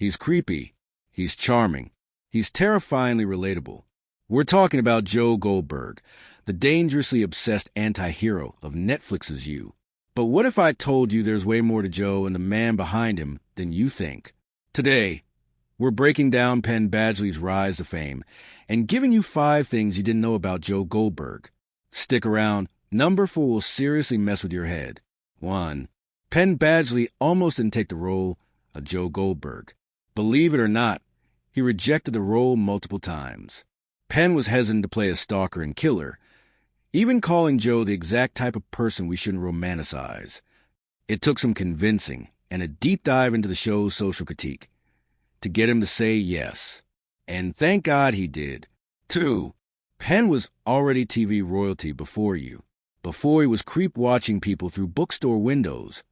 He's creepy. He's charming. He's terrifyingly relatable. We're talking about Joe Goldberg, the dangerously obsessed anti-hero of Netflix's You. But what if I told you there's way more to Joe and the man behind him than you think? Today, we're breaking down Penn Badgley's rise to fame and giving you 5 things you didn't know about Joe Goldberg. Stick around. Number 4 will seriously mess with your head. 1. Penn Badgley almost didn't take the role of Joe Goldberg. Believe it or not, he rejected the role multiple times. Penn was hesitant to play a stalker and killer, even calling Joe the exact type of person we shouldn't romanticize. It took some convincing and a deep dive into the show's social critique to get him to say yes. And thank God he did. 2. Penn was already TV royalty before he was creep-watching people through bookstore windows.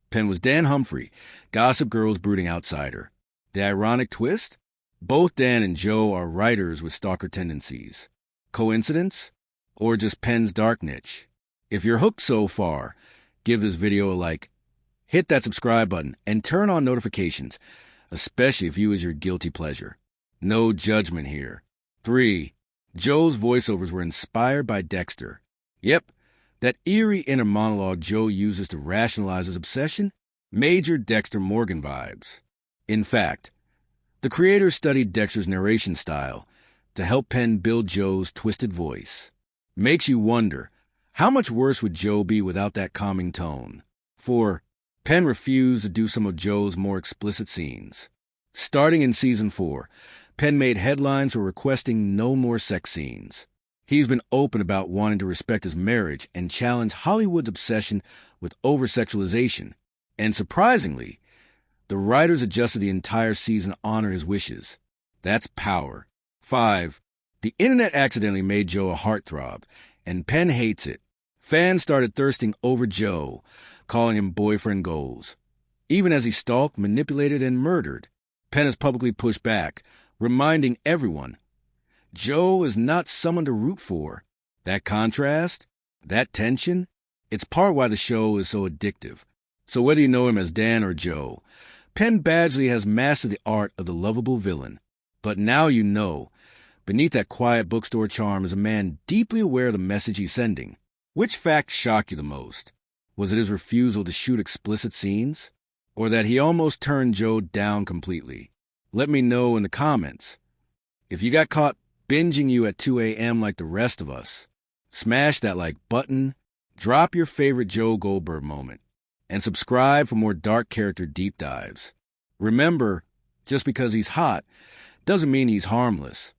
Penn was Dan Humphrey, Gossip Girl's brooding outsider. The ironic twist? Both Dan and Joe are writers with stalker tendencies. Coincidence? Or just Penn's dark niche? If you're hooked so far, give this video a like. Hit that subscribe button and turn on notifications, especially if you is your guilty pleasure. No judgment here. 3. Joe's voiceovers were inspired by Dexter. Yep, that eerie inner monologue Joe uses to rationalize his obsession? Major Dexter Morgan vibes. In fact, the creators studied Dexter's narration style to help Penn build Joe's twisted voice. Makes you wonder, how much worse would Joe be without that calming tone? 4. Penn refused to do some of Joe's more explicit scenes. Starting in Season 4, Penn made headlines for requesting no more sex scenes. He's been open about wanting to respect his marriage and challenge Hollywood's obsession with over-sexualization. And surprisingly, the writers adjusted the entire season to honor his wishes. That's power. 5. The internet accidentally made Joe a heartthrob, and Penn hates it. Fans started thirsting over Joe, calling him boyfriend goals. Even as he stalked, manipulated, and murdered, Penn has publicly pushed back, reminding everyone, Joe is not someone to root for. That contrast, that tension, it's part why the show is so addictive. So whether you know him as Dan or Joe, Penn Badgley has mastered the art of the lovable villain. But now you know, beneath that quiet bookstore charm is a man deeply aware of the message he's sending. Which fact shocked you the most? Was it his refusal to shoot explicit scenes? Or that he almost turned Joe down completely? Let me know in the comments. If you got caught binging you at 2 a.m. like the rest of us, smash that like button, drop your favorite Joe Goldberg moment, and subscribe for more dark character deep dives. Remember, just because he's hot doesn't mean he's harmless.